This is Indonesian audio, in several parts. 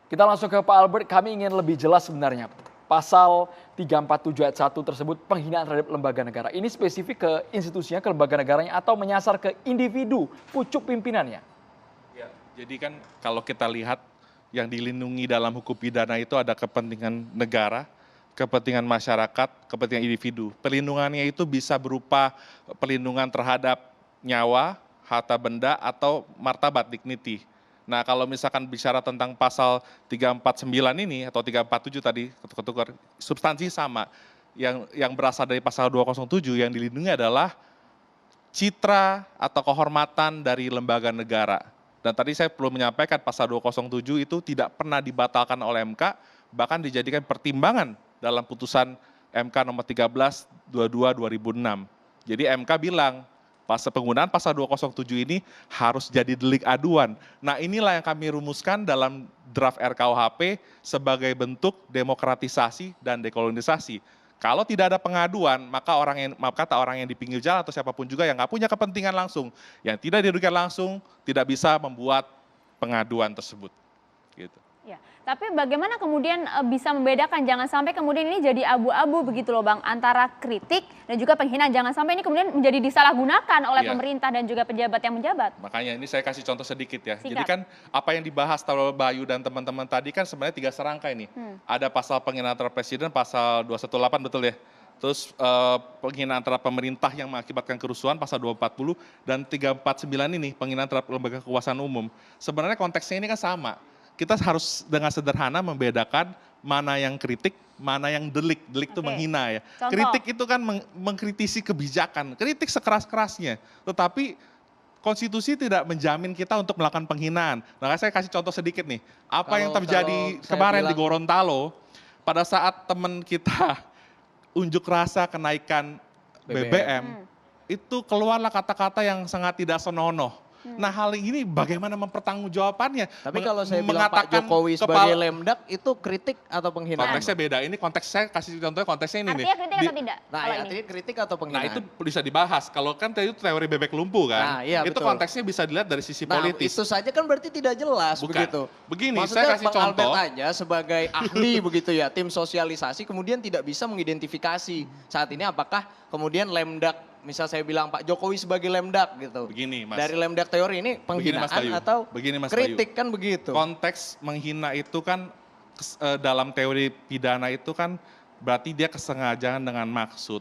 Kita langsung ke Pak Albert, kami ingin lebih jelas sebenarnya. Pasal 347 ayat 1 tersebut penghinaan terhadap lembaga negara. Ini spesifik ke institusinya, ke lembaga negaranya atau menyasar ke individu, pucuk pimpinannya? Ya, jadi kan kalau kita lihat yang dilindungi dalam hukum pidana itu ada kepentingan negara, kepentingan masyarakat, kepentingan individu. Perlindungannya itu bisa berupa perlindungan terhadap nyawa, harta benda, atau martabat, dignity. Nah, kalau misalkan bicara tentang pasal 349 ini atau 347 tadi, ketukar substansi sama. Yang berasal dari pasal 207 yang dilindungi adalah citra atau kehormatan dari lembaga negara. Dan tadi saya perlu menyampaikan pasal 207 itu tidak pernah dibatalkan oleh MK, bahkan dijadikan pertimbangan dalam putusan MK nomor 13/22/2006. Jadi MK bilang, penggunaan pasal 207 ini harus jadi delik aduan. Nah, inilah yang kami rumuskan dalam draft RKUHP sebagai bentuk demokratisasi dan dekolonisasi. Kalau tidak ada pengaduan, maka orang yang di pinggir jalan atau siapapun juga yang nggak punya kepentingan langsung, yang tidak dirugikan langsung, tidak bisa membuat pengaduan tersebut. Gitu. Ya, tapi bagaimana kemudian bisa membedakan, jangan sampai kemudian ini jadi abu-abu begitu loh Bang, antara kritik dan juga penghinaan. Jangan sampai ini kemudian menjadi disalahgunakan oleh pemerintah dan juga pejabat yang menjabat. Makanya ini saya kasih contoh sedikit ya. Singkat. Jadi kan apa yang dibahas oleh Bayu dan teman-teman tadi kan sebenarnya 3 serangkai nih. Ada pasal penghinaan terhadap presiden, pasal 218 betul ya. Terus penghinaan terhadap pemerintah yang mengakibatkan kerusuhan, pasal 240, dan 349 ini penghinaan terhadap lembaga kekuasaan umum. Sebenarnya konteksnya ini kan sama. Kita harus dengan sederhana membedakan mana yang kritik, mana yang delik. Delik itu menghina ya. Contoh. Kritik itu kan mengkritisi kebijakan, kritik sekeras-kerasnya. Tetapi konstitusi tidak menjamin kita untuk melakukan penghinaan. Nah, saya kasih contoh sedikit nih. Apa yang terjadi kemarin di Gorontalo, pada saat teman kita unjuk rasa kenaikan BBM, itu keluarlah kata-kata yang sangat tidak senonoh. Nah, hal ini bagaimana mempertanggungjawabannya? Tapi kalau saya bilang Pak Jokowi sebagai lemdak itu kritik atau penghinaan? Konteksnya beda. Ini konteks saya kasih contohnya konteksnya ini nih. Artinya kritik atau tidak? Nah, artinya kritik atau penghinaan? Nah, itu bisa dibahas. Kalau kan itu teori bebek lumpuh kan. Nah, iya, itu betul. konteksnya bisa dilihat dari sisi politis. Itu saja kan berarti tidak jelas. Bukan. Begitu. Begini, Maksudnya saya kasih Bang contoh. Albert aja sebagai ahli begitu ya, tim sosialisasi kemudian tidak bisa mengidentifikasi saat ini apakah kemudian lemdak, misal saya bilang Pak Jokowi sebagai lemdak gitu. Begini, Mas. Dari lemdak teori ini penghinaan atau kritik kan begitu. Konteks menghina itu kan dalam teori pidana itu kan berarti dia kesengajaan dengan maksud.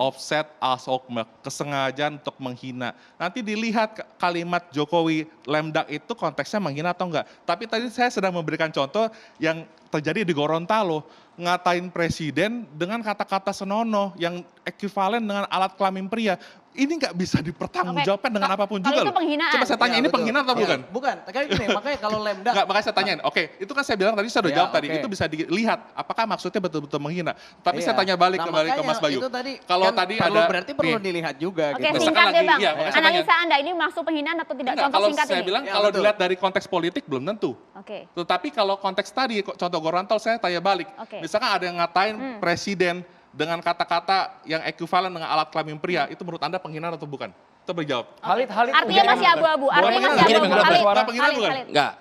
Offset asokmek, kesengajaan untuk menghina. Nanti dilihat kalimat Jokowi lemdak itu konteksnya menghina atau enggak. Tapi tadi saya sedang memberikan contoh yang terjadi di Gorontalo. Ngatain presiden dengan kata-kata senonoh yang ekivalen dengan alat kelamin pria. Ini nggak bisa dipertanggungjawabkan dengan apapun juga itu loh. penghinaan. Coba saya tanya, ini betul. penghinaan atau bukan? Bukan, kayak gini, makanya kalau lemdak. Enggak, makanya saya tanyain. Oke, itu kan saya bilang tadi, saya udah jawab tadi. oke. Itu bisa dilihat apakah maksudnya betul-betul menghina. Tapi Iya. saya tanya balik Nah, kembali ke makanya Mas Bayu. itu tadi Kalau kan tadi perlu, ada berarti perlu nih, dilihat juga Oke, gitu. Misalkan singkat deh lagi, Bang. iya, makanya saya Analisa Anda ini masuk penghinaan atau tidak? enggak, Contoh kalau singkat saya ini. bilang Ya, kalau betul. dilihat dari konteks politik belum tentu. Oke. Tetapi kalau konteks tadi, contoh Gorontalo, saya tanya balik. Oke. Misalkan ada yang ngatain presiden dengan kata-kata yang ekivalen dengan alat kelamin pria, itu menurut Anda penghinaan atau bukan? Itu berjawab. Halid Artinya masih abu-abu. Artinya masih penghinaan, abu-abu. penghinaan, Halid, penghinaan Halid, bukan? Halid. Enggak,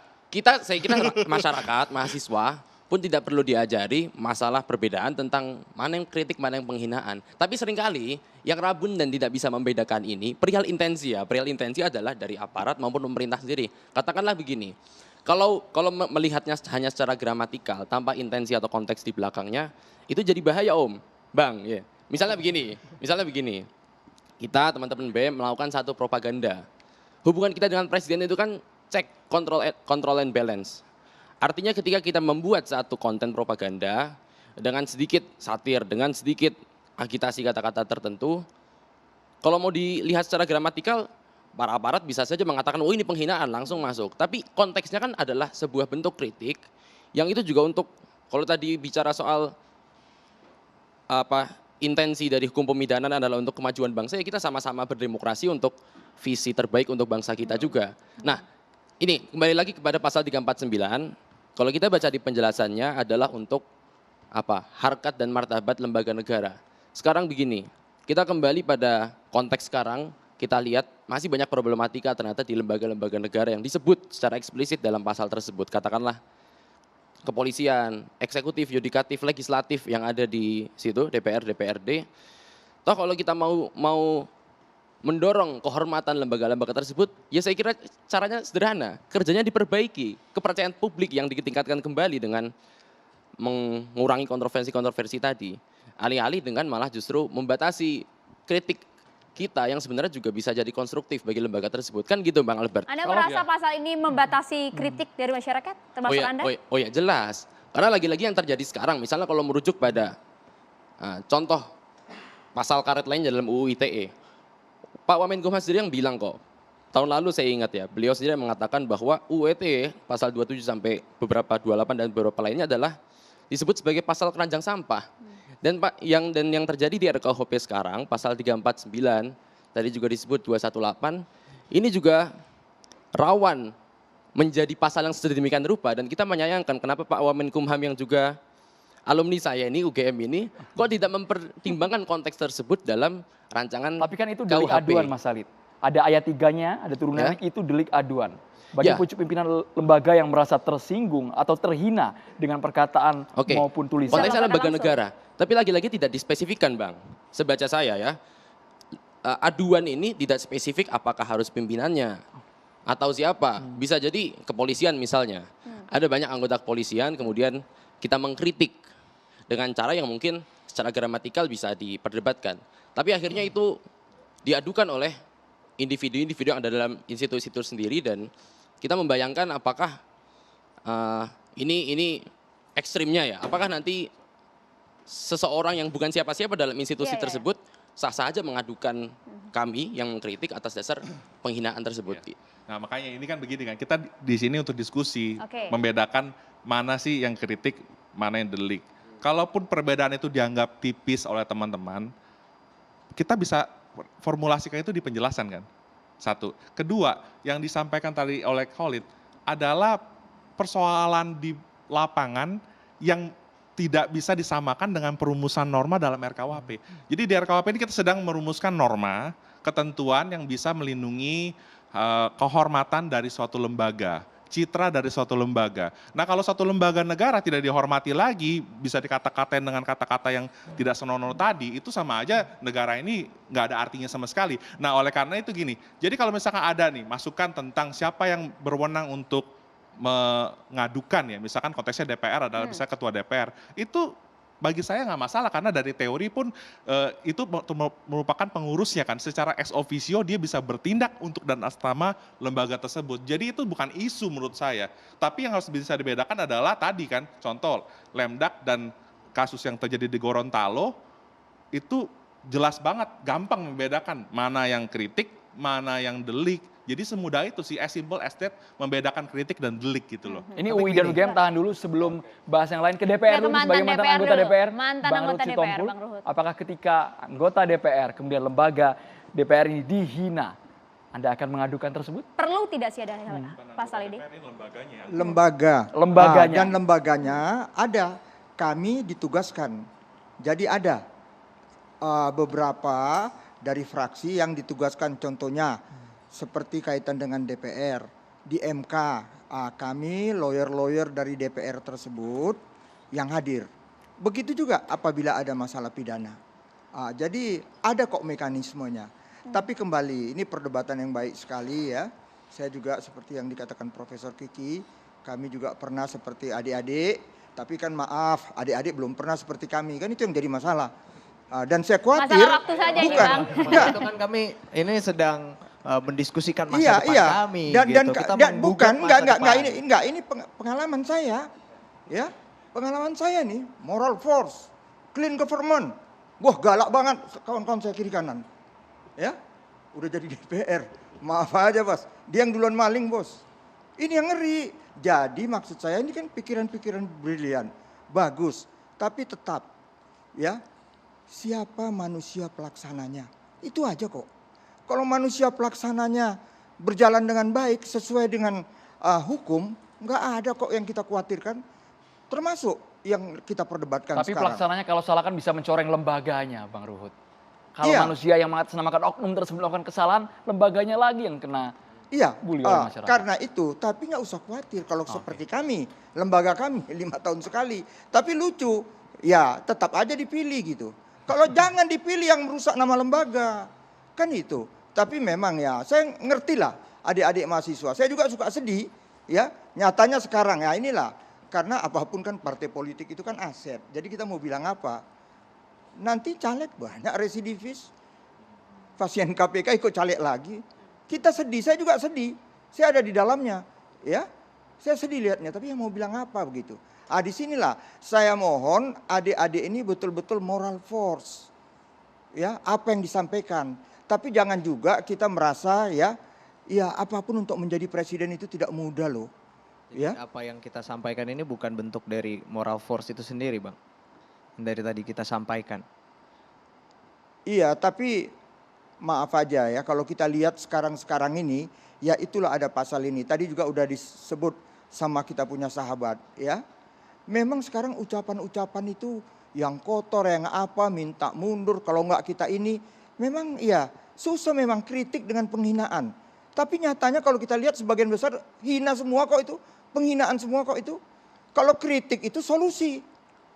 saya kira masyarakat, mahasiswa pun tidak perlu diajari masalah perbedaan tentang mana yang kritik, mana yang penghinaan. Tapi seringkali yang rabun dan tidak bisa membedakan ini perihal intensi ya. Perihal intensi adalah dari aparat maupun pemerintah sendiri. Katakanlah begini, kalau melihatnya hanya secara gramatikal tanpa intensi atau konteks di belakangnya, itu jadi bahaya Om, Bang. Ya. Misalnya begini, kita teman-teman BEM melakukan satu propaganda. Hubungan kita dengan presiden itu kan cek, control and balance. Artinya ketika kita membuat satu konten propaganda dengan sedikit satir, dengan sedikit agitasi kata-kata tertentu, kalau mau dilihat secara gramatikal, para aparat bisa saja mengatakan, oh ini penghinaan, langsung masuk. Tapi konteksnya kan adalah sebuah bentuk kritik, yang itu juga untuk, kalau tadi bicara soal intensi dari hukum pemidanan adalah untuk kemajuan bangsa, ya kita sama-sama berdemokrasi untuk visi terbaik untuk bangsa kita juga. Nah, ini kembali lagi kepada pasal 349, kalau kita baca di penjelasannya adalah untuk harkat dan martabat lembaga negara. Sekarang begini, kita kembali pada konteks sekarang, kita lihat masih banyak problematika ternyata di lembaga-lembaga negara yang disebut secara eksplisit dalam pasal tersebut. Katakanlah kepolisian, eksekutif, yudikatif, legislatif yang ada di situ, DPR, DPRD. Toh kalau kita mau mendorong kehormatan lembaga-lembaga tersebut, ya saya kira caranya sederhana, kerjanya diperbaiki, kepercayaan publik yang ditingkatkan kembali dengan mengurangi kontroversi-kontroversi tadi, alih-alih dengan malah justru membatasi kritik kita yang sebenarnya juga bisa jadi konstruktif bagi lembaga tersebut, kan gitu Bang Albert? Anda merasa pasal ini membatasi kritik dari masyarakat, termasuk Anda? Oh ya jelas, karena lagi-lagi yang terjadi sekarang, misalnya kalau merujuk pada contoh pasal karet lain dalam UU ITE, Pak Wamenkumham sendiri yang bilang kok, tahun lalu saya ingat ya, beliau sendiri mengatakkan bahwa UU ITE pasal 27 sampai beberapa 28 dan beberapa lainnya adalah disebut sebagai pasal keranjang sampah. Dan Pak yang terjadi di RKUHP sekarang pasal 349 tadi juga disebut 218 ini juga rawan menjadi pasal yang sedemikian rupa, dan kita menyayangkan kenapa Pak Wamenkumham yang juga alumni saya ini UGM ini kok tidak mempertimbangkan konteks tersebut dalam rancangan. Tapi kan itu delik KUHP. aduan Mas Salid. Ada ayat 3-nya, ada turunannya, Ya. itu delik aduan. Bagi Ya. pucuk pimpinan lembaga yang merasa tersinggung atau terhina dengan perkataan Oke. maupun tulisan. Konteksnya lembaga Langsung. negara. Tapi lagi-lagi tidak dispesifikkan Bang. Sebaca saya ya, aduan ini tidak spesifik apakah harus pimpinannya atau siapa. Bisa jadi kepolisian misalnya. Ada banyak anggota kepolisian kemudian kita mengkritik dengan cara yang mungkin secara gramatikal bisa diperdebatkan. Tapi akhirnya itu diadukan oleh individu-individu yang ada dalam institusi itu sendiri, dan kita membayangkan apakah ini ekstrimnya ya. Apakah nanti seseorang yang bukan siapa-siapa dalam institusi Iya, iya. tersebut sah-sah aja mengadukan kami yang mengkritik atas dasar penghinaan tersebut. Nah makanya ini kan begini kan, kita di sini untuk diskusi, Oke. membedakan mana sih yang kritik, mana yang delik. Kalaupun perbedaan itu dianggap tipis oleh teman-teman, kita bisa formulasikan itu di penjelasan kan. Satu. Kedua, yang disampaikan tadi oleh Khalid adalah persoalan di lapangan yang tidak bisa disamakan dengan perumusan norma dalam RKUHP. Jadi di RKUHP ini kita sedang merumuskan norma, ketentuan yang bisa melindungi kehormatan dari suatu lembaga, citra dari suatu lembaga. Nah kalau suatu lembaga negara tidak dihormati lagi, bisa dikata-katain dengan kata-kata yang tidak senonoh tadi, itu sama aja negara ini nggak ada artinya sama sekali. Nah oleh karena itu gini, jadi kalau misalkan ada nih masukan tentang siapa yang berwenang untuk mengadukan ya, misalkan konteksnya DPR adalah misalnya ketua DPR, itu bagi saya nggak masalah karena dari teori pun itu merupakan pengurusnya kan, secara ex officio dia bisa bertindak untuk dan atas nama lembaga tersebut. Jadi itu bukan isu menurut saya. Tapi yang harus bisa dibedakan adalah tadi kan, contoh Lemdak dan kasus yang terjadi di Gorontalo itu jelas banget, gampang membedakan mana yang kritik, mana yang delik. Jadi semudah itu sih, as simple as that, membedakan kritik dan delik gitu loh. Ini UI dan UGM tahan dulu sebelum bahas yang lain ke DPR Ya, ke dulu mantan sebagai mantan DPR anggota dulu. DPR. Mantan Bang anggota Ruhut DPR, Sitompul, Bang Ruhut. apakah ketika anggota DPR kemudian lembaga DPR ini dihina, Anda akan mengadukan tersebut? Perlu tidak sih ada pasal ini? Lembaga. Lembaganya. Dan lembaganya ada, kami ditugaskan. Jadi ada beberapa dari fraksi yang ditugaskan, contohnya seperti kaitan dengan DPR, di MK, kami lawyer-lawyer dari DPR tersebut yang hadir. Begitu juga apabila ada masalah pidana. Jadi ada kok mekanismenya. Tapi kembali, ini perdebatan yang baik sekali ya. Saya juga seperti yang dikatakan Profesor Kiki, kami juga pernah seperti adik-adik, tapi kan maaf, adik-adik belum pernah seperti kami, kan itu yang jadi masalah. Dan saya khawatir, Masalah waktu saja ini, bukan, Bang. enggak, Itu kan kami ini sedang mendiskusikan masa iya, depan iya. kami. Dan gitu. Kita dan menggugat bukan, masa depan. ini pengalaman saya, ya, pengalaman saya nih, moral force, clean government, wah galak banget kawan-kawan saya kiri kanan, ya, udah jadi DPR, maaf aja bos, dia yang duluan maling bos, ini yang ngeri. Jadi maksud saya ini kan pikiran-pikiran brilian, bagus, tapi tetap, ya, siapa manusia pelaksananya, itu aja kok. Kalau manusia pelaksananya berjalan dengan baik sesuai dengan hukum, nggak ada kok yang kita khawatirkan. Termasuk yang kita perdebatkan Tapi sekarang. pelaksananya kalau salah kan bisa mencoreng lembaganya, Bang Ruhut. Kalau Iya. manusia yang mengatasnamakan oknum tersebut melakukan kesalahan, lembaganya lagi yang kena Iya, dibully oleh masyarakat. karena itu, tapi nggak usah khawatir kalau seperti kami, lembaga kami 5 tahun sekali. Tapi lucu, ya tetap aja dipilih gitu. Kalau jangan dipilih yang merusak nama lembaga, kan itu. Tapi memang ya, saya ngerti lah adik-adik mahasiswa. Saya juga suka sedih, ya. Nyatanya sekarang ya inilah, karena apapun kan partai politik itu kan aset. Jadi kita mau bilang apa? Nanti caleg banyak residivis, pasien KPK ikut caleg lagi. Kita sedih, saya juga sedih. Saya ada di dalamnya, ya. Saya sedih lihatnya, tapi yang mau bilang apa begitu. Di sinilah saya mohon adik-adik ini betul-betul moral force. Ya, apa yang disampaikan. Tapi jangan juga kita merasa ya apapun untuk menjadi presiden itu tidak mudah loh. Jadi Ya. apa yang kita sampaikan ini bukan bentuk dari moral force itu sendiri, Bang. Dari tadi kita sampaikan. Iya, tapi maaf aja ya kalau kita lihat sekarang ini ya itulah ada pasal ini. Tadi juga udah disebut sama kita punya sahabat ya. Memang sekarang ucapan-ucapan itu yang kotor, yang apa, minta mundur kalau enggak kita ini. Memang iya, susah memang kritik dengan penghinaan. Tapi nyatanya kalau kita lihat sebagian besar hina semua kok itu. Penghinaan semua kok itu. Kalau kritik itu solusi.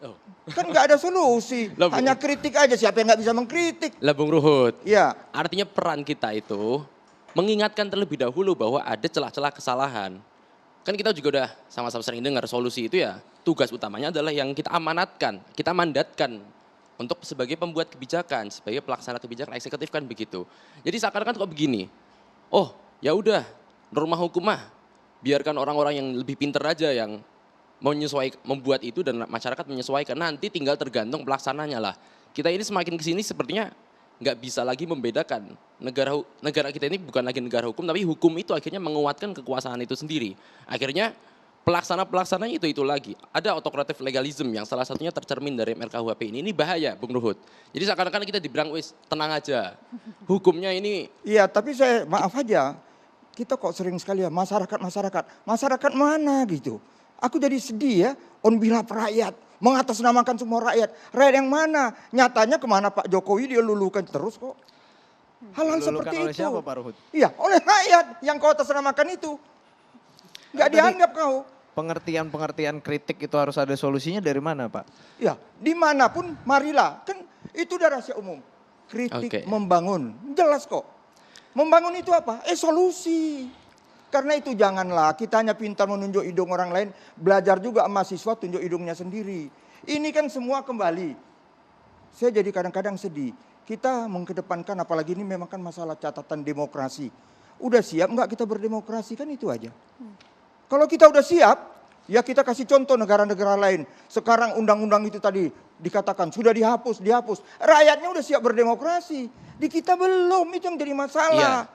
Oh. Kan nggak ada solusi. Lah, Bu. Hanya kritik aja, siapa yang nggak bisa mengkritik. Lah Bung Ruhut, Ya, artinya peran kita itu mengingatkan terlebih dahulu bahwa ada celah-celah kesalahan. Kan kita juga udah sama-sama sering dengar solusi itu ya, tugas utamanya adalah yang kita amanatkan, kita mandatkan untuk sebagai pembuat kebijakan, sebagai pelaksana kebijakan eksekutif kan begitu. Jadi seakan-akan kok begini, oh ya udah norma hukum mah biarkan orang-orang yang lebih pinter aja yang membuat itu dan masyarakat menyesuaikan, nanti tinggal tergantung pelaksananya lah. Kita ini semakin kesini sepertinya nggak bisa lagi membedakan negara kita ini bukan lagi negara hukum, tapi hukum itu akhirnya menguatkan kekuasaan itu sendiri. Akhirnya pelaksananya itu lagi. Ada autocratic legalism yang salah satunya tercermin dari RKUHP ini bahaya Bung Ruhut. Jadi seakan-akan kita dibilang wis tenang aja, hukumnya ini. iya, tapi saya maaf aja, kita kok sering sekali ya masyarakat mana gitu. Aku jadi sedih ya, on behalf rakyat, mengatasnamakan semua rakyat. Rakyat yang mana? Nyatanya kemana Pak Jokowi dia lulukan terus kok. Hal-hal Dilulukan seperti oleh itu. siapa, Pak Ruhut? Iya, oleh rakyat yang kau atasnamakan itu. Nggak Tadi- dianggap kau. Pengertian kritik itu harus ada solusinya dari mana, Pak? Ya, dimanapun marilah. Kan itu udah rahasia umum. Kritik Oke. membangun. Jelas kok. Membangun itu apa? Solusi. Karena itu janganlah kita hanya pintar menunjuk hidung orang lain. Belajar juga mahasiswa tunjuk hidungnya sendiri. Ini kan semua kembali. Saya jadi kadang-kadang sedih. Kita mengedepankan apalagi ini memang kan masalah catatan demokrasi. Udah siap nggak kita berdemokrasi? Kan itu aja. Kalau kita udah siap, ya kita kasih contoh negara-negara lain. Sekarang undang-undang itu tadi dikatakan sudah dihapus. Rakyatnya udah siap berdemokrasi. Di kita belum, itu yang jadi masalah.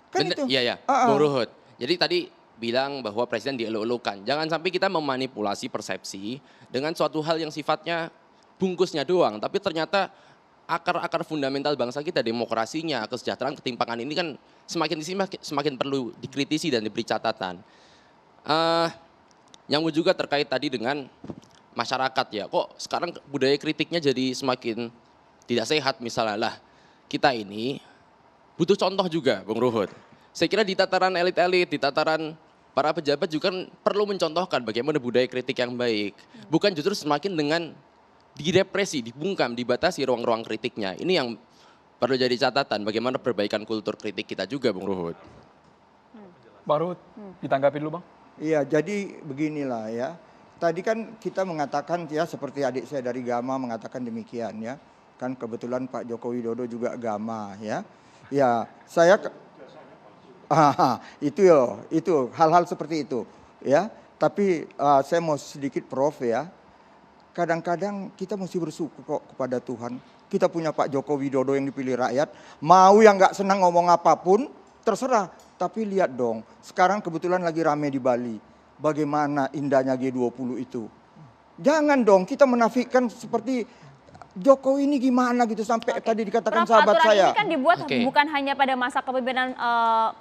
Kan Bener, itu. iya, Bung Ruhut. Jadi tadi bilang bahwa presiden dieluk-elukan. Jangan sampai kita memanipulasi persepsi dengan suatu hal yang sifatnya bungkusnya doang. Tapi ternyata akar-akar fundamental bangsa kita, demokrasinya, kesejahteraan, ketimpangan ini kan semakin di sini semakin perlu dikritisi dan diberi catatan. Nyambung juga terkait tadi dengan masyarakat ya. Kok sekarang budaya kritiknya jadi semakin tidak sehat misalnya lah. Kita ini butuh contoh juga Bung Ruhut. Saya kira di tataran elit-elit, di tataran para pejabat juga kan perlu mencontohkan bagaimana budaya kritik yang baik. Bukan justru semakin dengan direpresi, dibungkam, dibatasi ruang-ruang kritiknya. Ini yang perlu jadi catatan bagaimana perbaikan kultur kritik kita juga Bung Ruhut. Bang Ruhut, ditanggapi dulu Bang. Iya, jadi beginilah ya. Tadi kan kita mengatakan ya seperti adik saya dari Gama mengatakan demikian ya. Kan kebetulan Pak Joko Widodo juga Gama ya. Ya, saya itu hal-hal seperti itu ya. Tapi saya mau sedikit prof ya. Kadang-kadang kita mesti bersyukur kok kepada Tuhan. Kita punya Pak Joko Widodo yang dipilih rakyat. Mau yang nggak senang ngomong apapun, terserah. Tapi lihat dong, sekarang kebetulan lagi rame di Bali. Bagaimana indahnya G20 itu. Jangan dong kita menafikan seperti Jokowi ini gimana gitu sampai tadi dikatakan Prof, sahabat aturan saya. ini kan dibuat Oke. bukan hanya pada masa kepemimpinan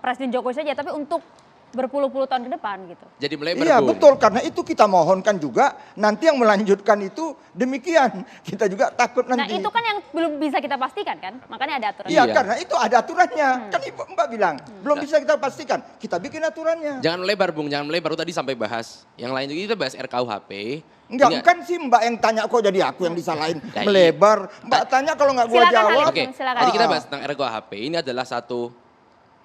Presiden Jokowi saja, tapi untuk berpuluh-puluh tahun ke depan gitu. Jadi melebar, Iya Bung. betul, karena itu kita mohonkan juga nanti yang melanjutkan itu demikian. Kita juga takut Nah nanti. itu kan yang belum bisa kita pastikan kan, makanya ada aturan. Iya, Iya. karena itu ada aturannya. Kan Mbak bilang, belum bisa kita pastikan. Kita bikin aturannya. Jangan melebar, Bung, jangan melebar. Tadi sampai bahas. Yang lain juga kita bahas RKUHP. Enggak, Ini- kan sih Mbak yang tanya kok jadi aku yang disalahin. Ya, iya. Melebar. Mbak tanya kalau nggak gua Silakan, jawab. Halim. Oke, Silakan. tadi kita bahas tentang RKUHP. Ini adalah satu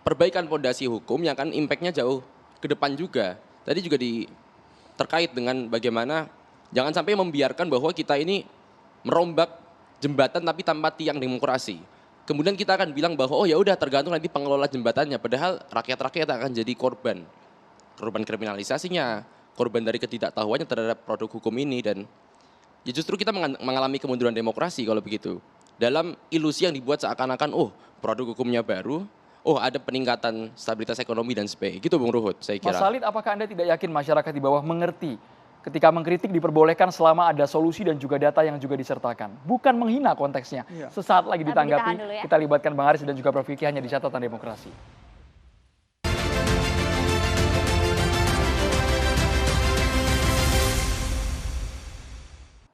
perbaikan fondasi hukum yang kan impactnya jauh ke depan juga. Tadi juga terkait dengan bagaimana jangan sampai membiarkan bahwa kita ini merombak jembatan tapi tanpa tiang demokrasi. Kemudian kita akan bilang bahwa oh ya udah tergantung nanti pengelola jembatannya. Padahal rakyat-rakyat akan jadi korban kriminalisasinya, korban dari ketidaktahuannya terhadap produk hukum ini dan ya justru kita mengalami kemunduran demokrasi kalau begitu. Dalam ilusi yang dibuat seakan-akan, oh produk hukumnya baru, oh ada peningkatan stabilitas ekonomi dan sebagainya. Gitu Bung Ruhut, saya Mas kira. Salid, apakah Anda tidak yakin masyarakat di bawah mengerti ketika mengkritik diperbolehkan selama ada solusi dan juga data yang juga disertakan? Bukan menghina konteksnya. Iya. Sesaat lagi Tapi ditanggapi, ditahan dulu ya. kita libatkan Bang Haris dan juga Prof. Kiki hanya di catatan demokrasi.